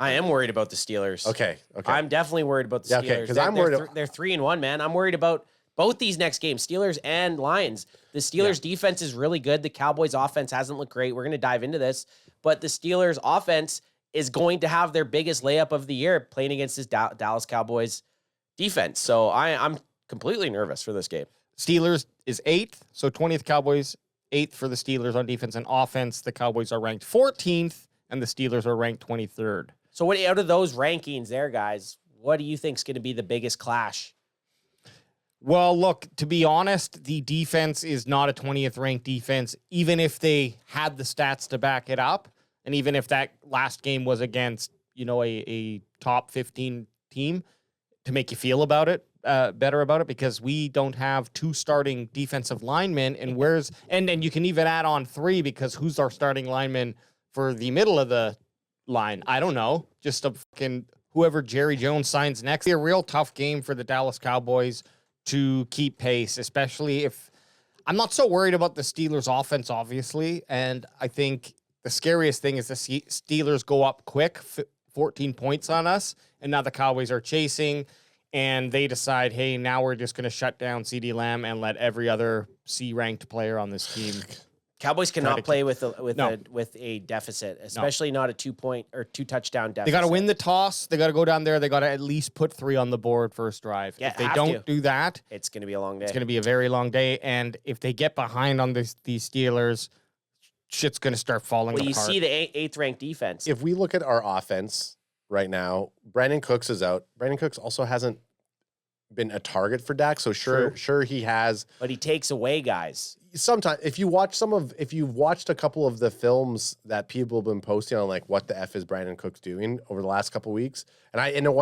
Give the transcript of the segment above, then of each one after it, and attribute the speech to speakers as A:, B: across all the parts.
A: I am worried about the Steelers.
B: Okay.
A: I'm definitely worried about the Steelers.
B: Okay, because I'm worried.
A: They're 3-1, man. I'm worried about both these next games, Steelers and Lions. The Steelers defense is really good. The Cowboys offense hasn't looked great. We're going to dive into this, but the Steelers offense is going to have their biggest layup of the year playing against this Dallas Cowboys defense. So I'm completely nervous for this game.
C: Steelers is 8th, so 20th Cowboys, 8th for the Steelers on defense and offense. The Cowboys are ranked 14th, and the Steelers are ranked 23rd.
A: So what out of those rankings there, guys, what do you think is going to be the biggest clash?
C: Well, look, to be honest, the defense is not a 20th ranked defense, even if they had the stats to back it up. And even if that last game was against, a top 15 team, to make you feel about it, better about it, because we don't have 2 starting defensive linemen. And then you can even add on 3, because who's our starting lineman for the middle of the line? I don't know. Just a fucking whoever Jerry Jones signs next. It'll be a real tough game for the Dallas Cowboys to keep pace, especially if I'm not so worried about the Steelers offense, obviously. And I think the scariest thing is the Steelers go up quick, 14 points on us, and now the Cowboys are chasing, and they decide, hey, now we're just going to shut down CeeDee Lamb and let every other C-ranked player on this team.
A: Cowboys cannot play with a deficit, especially not a 2-point or 2-touchdown deficit.
C: They got to win the toss. They got to go down there. They got to at least put 3 on the board first drive.
A: Yeah,
C: if they don't do that,
A: it's going to be a long day.
C: It's going to be a very long day. And if they get behind on these Steelers, shit's going to start falling apart.
A: You see the 8th ranked defense.
B: If we look at our offense right now, Brandon Cooks is out. Brandon Cooks also hasn't been a target for Dak, so sure he has.
A: But he takes away guys.
B: Sometimes if you've watched a couple of the films that people have been posting on, like, what the F is Brandon Cooks doing over the last couple of weeks, I didn't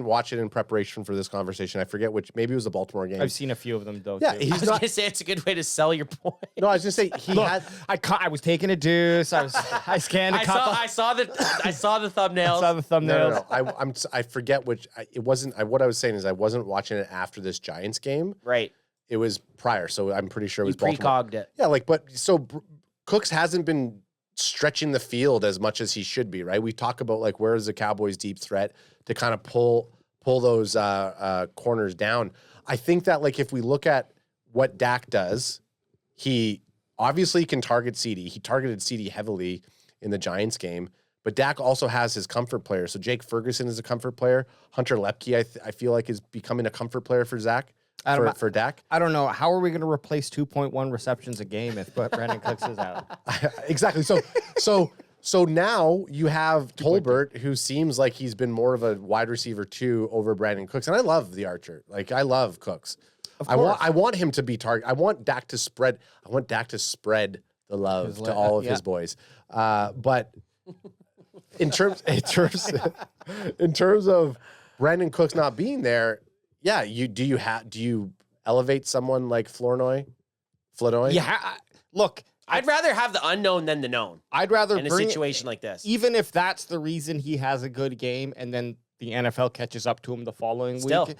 B: watch it in preparation for this conversation. I forget maybe it was the Baltimore game.
C: I've seen a few of them though.
B: Yeah,
C: too.
A: I was going to say it's a good way to sell your point.
B: No, I was going to say
C: I was taking a deuce. I scanned a couple.
A: I saw the thumbnails.
C: I saw the thumbnails.
B: No. I forget which. It wasn't. What I was saying is I wasn't watching it after this Giants game.
A: Right.
B: It was prior, so I'm pretty sure it was
A: Baltimore. Precogged it.
B: Yeah, Cooks hasn't been stretching the field as much as he should be, right? We talk about, like, where is the Cowboys' deep threat to kind of pull those corners down. I think that, like, if we look at what Dak does, he obviously can target CeeDee. He targeted CeeDee heavily in the Giants game, but Dak also has his comfort player. So Jake Ferguson is a comfort player. Hunter Lepke, I feel like, is becoming a comfort player for Dak.
C: I don't know. How are we going to replace 2.1 receptions a game if Brandon Cooks is out?
B: Exactly. So now you have Tolbert, who seems like he's been more of a wide receiver 2 over Brandon Cooks, and I love the Archer. Like, I love Cooks. I want him to be target. I want Dak to spread. The love to all of his boys. But in terms of Brandon Cooks not being there. Yeah, do you elevate someone like Flournoy?
C: Yeah, look,
A: I'd rather have the unknown than the known.
C: I'd rather
A: in a situation like this,
C: even if that's the reason he has a good game, and then the NFL catches up to him the following week.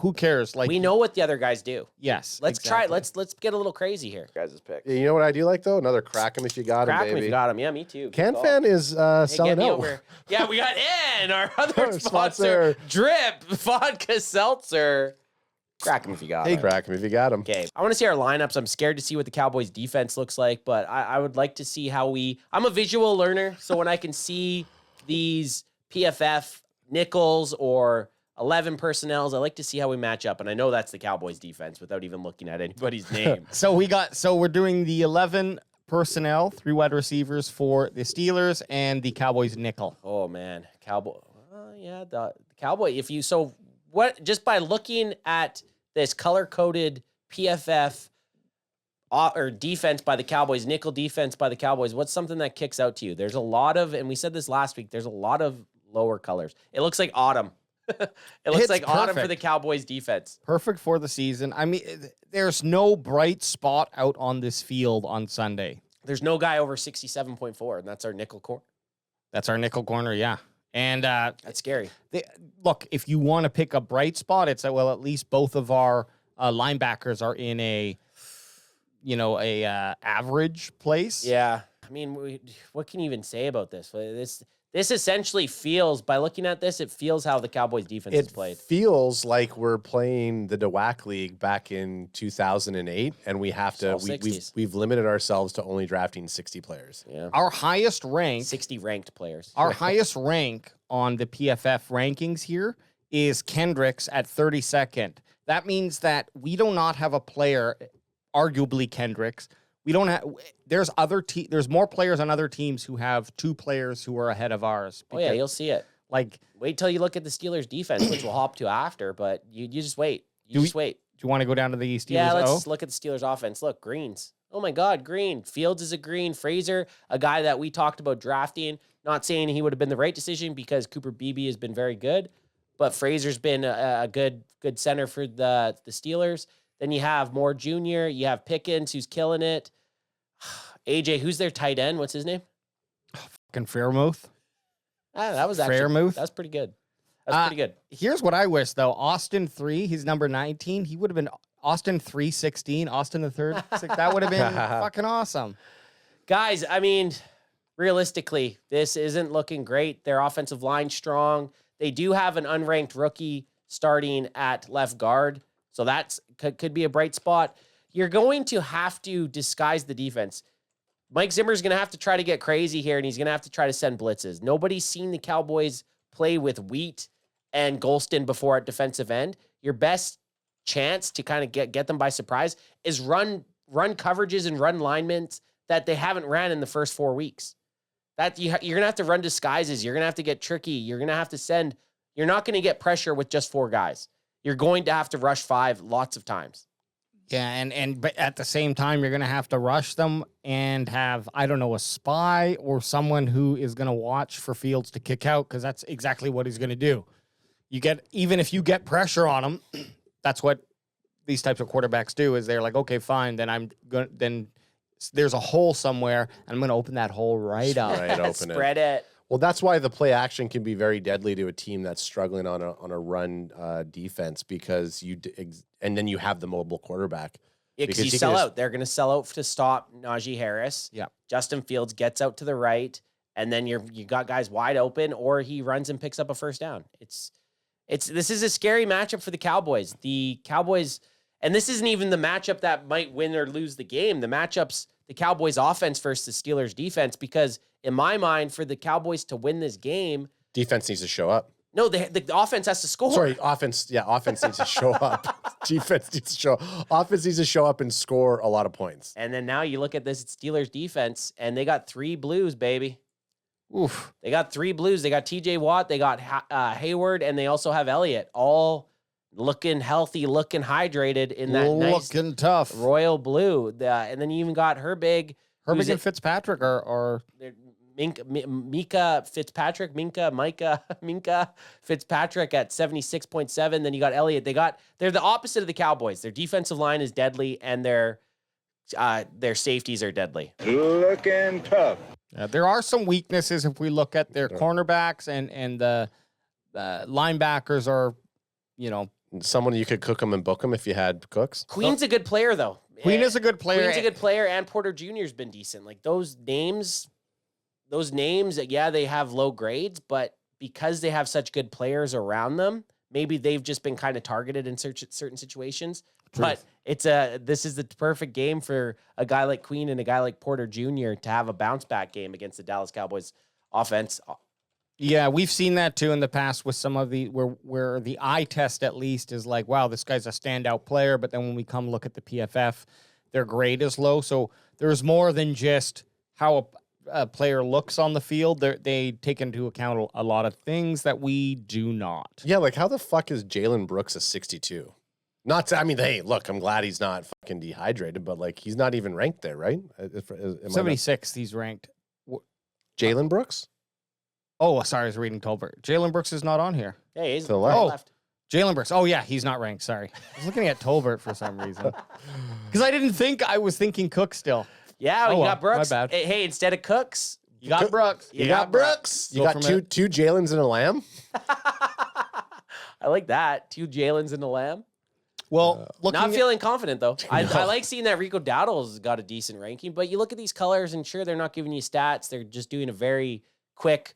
C: Who cares? Like,
A: we know what the other guys do.
C: Yes,
A: let's try. Let's get a little crazy here. Guys' pick.
B: Yeah, you know what I do like though? Another crack him if you got him, baby.
A: Crack him if you got him. Yeah, me too.
B: CanFan is selling out.
A: Yeah, we got in our other sponsor, Drip Vodka Seltzer. Crack him if you got him.
B: Crack him if you got him.
A: Okay, I want to see our lineups. I'm scared to see what the Cowboys defense looks like, but I would like to see how I'm a visual learner, so when I can see these PFF nickels or 11 personnels, I like to see how we match up, and I know that's the Cowboys defense without even looking at anybody's name.
C: So we're doing the 11 personnel, 3 wide receivers for the Steelers and the Cowboys nickel.
A: Oh man, the Cowboy. Just by looking at this color-coded PFF or defense by the Cowboys, nickel defense by the Cowboys, what's something that kicks out to you? There's a lot of, and we said this last week, there's a lot of lower colors. It looks like autumn. It looks like autumn for the Cowboys defense.
C: Perfect for the season. I mean, there's no bright spot out on this field on Sunday.
A: There's no guy over 67.4, and that's our nickel corner.
C: That's our nickel corner, yeah. And
A: that's scary.
C: Look, if you want to pick a bright spot, it's at least both of our linebackers are in a average place.
A: Yeah. I mean, what can you even say about this? This essentially feels, by looking at this, it feels how the Cowboys defense is played.
B: It feels like we're playing the DeWack League back in 2008, and we have to we've limited ourselves to only drafting 60 players.
A: Yeah,
C: Our highest rank,
A: 60 ranked players.
C: our highest rank on the PFF rankings here is Kendricks at 32nd. That means that we do not have a player, arguably Kendricks. We don't have. There's there's more players on other teams who have 2 players who are ahead of ours.
A: Oh yeah, you'll see it.
C: Like,
A: wait till you look at the Steelers defense, which we'll hop to after. But you just wait. You just wait.
C: Do you want to go down to the Steelers?
A: Yeah, let's look at the Steelers offense. Look, greens. Oh my God, green. Fields is a green. Fraser, a guy that we talked about drafting. Not saying he would have been the right decision because Cooper Beebe has been very good, but Fraser's been a good center for the Steelers. Then you have Moore Jr. You have Pickens, who's killing it. AJ, who's their tight end? What's his name?
C: Fucking Fairmouth.
A: That was actually
C: Fairmouth.
A: That's pretty good. That's pretty good.
C: Here's what I wish though. Austin 3, he's number 19. He would have been Austin 316. Austin the third. That would have been fucking awesome.
A: Guys, I mean, realistically, this isn't looking great. Their offensive line strong. They do have an unranked rookie starting at left guard, so that's could be a bright spot. You're going to have to disguise the defense. Mike Zimmer's going to have to try to get crazy here, and he's going to have to try to send blitzes. Nobody's seen the Cowboys play with Wheat and Golston before at defensive end. Your best chance to kind of get them by surprise is run coverages and run linements that they haven't ran in the first 4 weeks. That you're going to have to run disguises. You're going to have to get tricky. You're going to have to send. You're not going to get pressure with just 4 guys. You're going to have to rush 5 lots of times.
C: Yeah, but at the same time, you're going to have to rush them and have, I don't know, a spy or someone who is going to watch for Fields to kick out, because that's exactly what he's going to do. Even if you get pressure on him, that's what these types of quarterbacks do. Is they're like, okay, fine, then there's a hole somewhere, and I'm going to open that hole right up.
B: Right, open
A: Spread it.
B: Well, that's why the play action can be very deadly to a team that's struggling on a run defense, because and then you have the mobile quarterback.
A: Yeah, because you sell out. They're going to sell out to stop Najee Harris.
C: Yeah.
A: Justin Fields gets out to the right, and then you got guys wide open, or he runs and picks up a first down. This is a scary matchup for the Cowboys. The Cowboys, and this isn't even the matchup that might win or lose the game. The matchup's the Cowboys offense versus the Steelers defense, because in my mind, for the Cowboys to win this game,
B: defense needs to show up.
A: No, the offense has to score.
B: Sorry, offense. Yeah, offense needs to show up. Defense needs to show. Offense needs to show up and score a lot of points.
A: And then now you look at this Steelers defense, and they got 3 blues, baby.
C: Oof.
A: They got 3 blues. They got TJ Watt, they got Hayward, and they also have Elliott. All looking healthy, looking hydrated in that
C: looking
A: nice
C: tough
A: royal blue. And then you even got Herbig
C: and Fitzpatrick are
A: Minka Fitzpatrick at 76.7. Then you got Elliott. They're the opposite of the Cowboys. Their defensive line is deadly, and their safeties are deadly.
D: Looking tough.
C: There are some weaknesses if we look at their cornerbacks and the linebackers are,
B: someone you could cook them and book them if you had cooks.
A: Queen's a good player, though.
C: Queen is a good player.
A: Queen's a good player, and Porter Jr.'s been decent. Like those names, yeah, they have low grades, but because they have such good players around them, maybe they've just been kind of targeted in certain situations. Truth. But this is the perfect game for a guy like Queen and a guy like Porter Jr. to have a bounce back game against the Dallas Cowboys offense.
C: Yeah, we've seen that too in the past with some of the where the eye test at least is like, wow, this guy's a standout player. But then when we come look at the PFF, their grade is low. So there's more than just how a player looks on the field. They take into account a lot of things that we do not.
B: Yeah, like how the fuck is Jalen Brooks a 62? Hey, look, I'm glad he's not fucking dehydrated, but like he's not even ranked there, right?
C: 76, he's ranked.
B: Jalen Brooks?
C: Oh, sorry, I was reading Tolbert. Jalen Brooks is not on here.
A: Hey, he's
B: to the left.
C: Jalen Brooks. Oh, yeah, he's not ranked. Sorry. I was looking at Tolbert for some reason. Because I was thinking Cook still.
A: Yeah, you got Brooks.
C: My bad.
A: Hey, instead of Cooks,
C: you got Brooks.
B: You got Brooks. You got two Jalens and a Lamb.
A: I like that. 2 Jalens and a Lamb.
C: Well,
A: not feeling confident, though. I like seeing that Rico Dowdle's got a decent ranking, but you look at these colors, and sure, they're not giving you stats. They're just doing a very quick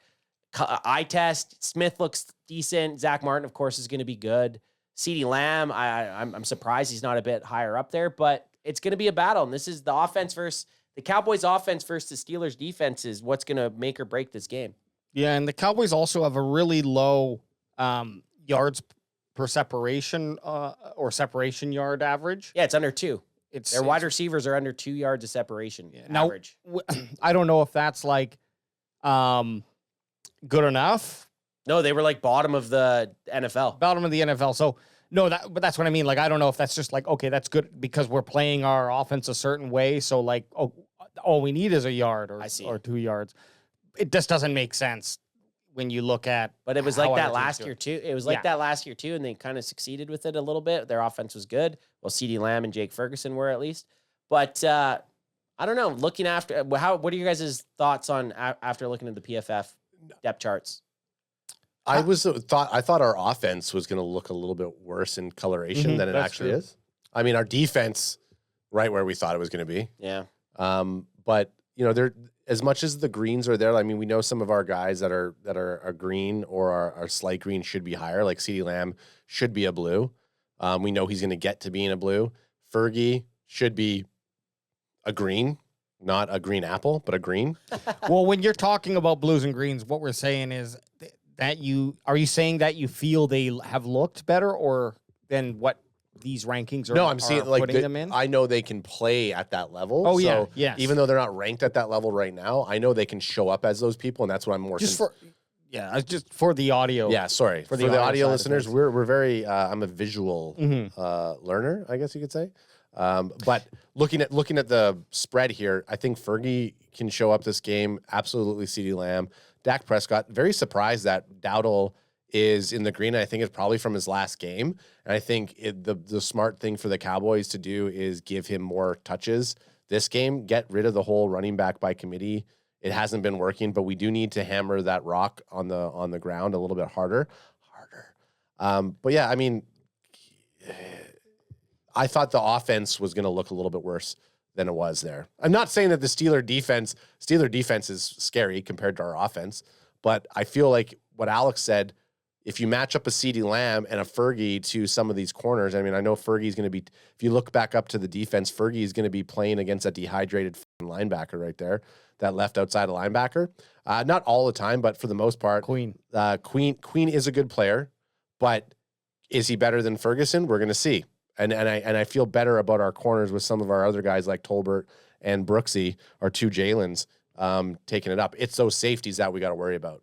A: eye test. Smith looks decent. Zach Martin, of course, is going to be good. CeeDee Lamb, I'm surprised he's not a bit higher up there, but it's going to be a battle. And this is the offense versus the Cowboys offense versus the Steelers defense is what's going to make or break this game.
C: Yeah, and the Cowboys also have a really low yards per separation or separation yard average.
A: Yeah, it's under 2.
C: It's
A: Their wide receivers are under 2 yards of separation average.
C: I don't know if that's like good enough.
A: No, they were like bottom of the NFL.
C: Bottom of the NFL. So no, but that's what I mean. Like, I don't know if that's just like, okay, that's good because we're playing our offense a certain way. So like, all we need is a yard or 2 yards. It just doesn't make sense when you look at.
A: But it was like that last year too. It was like that last year too, and they kind of succeeded with it a little bit. Their offense was good. Well, CeeDee Lamb and Jake Ferguson were at least. But I don't know. Looking after what are you guys' thoughts on after looking at the PFF depth charts?
B: I thought our offense was going to look a little bit worse in coloration than it actually is. I mean, our defense, right where we thought it was going to be.
A: Yeah.
B: But you know, they're as much as the greens are there. I mean, we know some of our guys that are green or are slight green should be higher. Like CeeDee Lamb should be a blue. We know he's going to get to being a blue. Fergie should be a green, not a green apple, but a green.
C: Well, when you're talking about blues and greens, what we're saying is that are you saying that you feel they have looked better or than what these rankings are?
B: No, I'm saying like
C: putting them in.
B: I know they can play at that level.
C: Oh,
B: so
C: yeah, yes.
B: Even though they're not ranked at that level right now, I know they can show up as those people, and that's what I'm more
C: just for the audio.
B: Yeah, sorry for the audio listeners. We're very. I'm a visual learner, I guess you could say. But looking at the spread here, I think Fergie can show up this game. Absolutely, CeeDee Lamb, Dak Prescott. Very surprised that Dowdle is in the green. I think it's probably from his last game. And I think the smart thing for the Cowboys to do is give him more touches this game. Get rid of the whole running back by committee. It hasn't been working, but we do need to hammer that rock on the ground a little bit harder. But yeah, I mean, I thought the offense was going to look a little bit worse than it was there. I'm not saying that the Steeler defense is scary compared to our offense, but I feel like what Alex said, if you match up a CeeDee Lamb and a Fergie to some of these corners, I mean, I know Fergie's going to be, if you look back up to the defense, Fergie is going to be playing against a dehydrated linebacker right there, that left outside a linebacker. Not all the time, but for the most part. Queen is a good player, but is he better than Ferguson? We're going to see. And I feel better about our corners with some of our other guys like Tolbert and Brooksy, our two Jalen's, taking it up. It's those safeties that we got to worry about.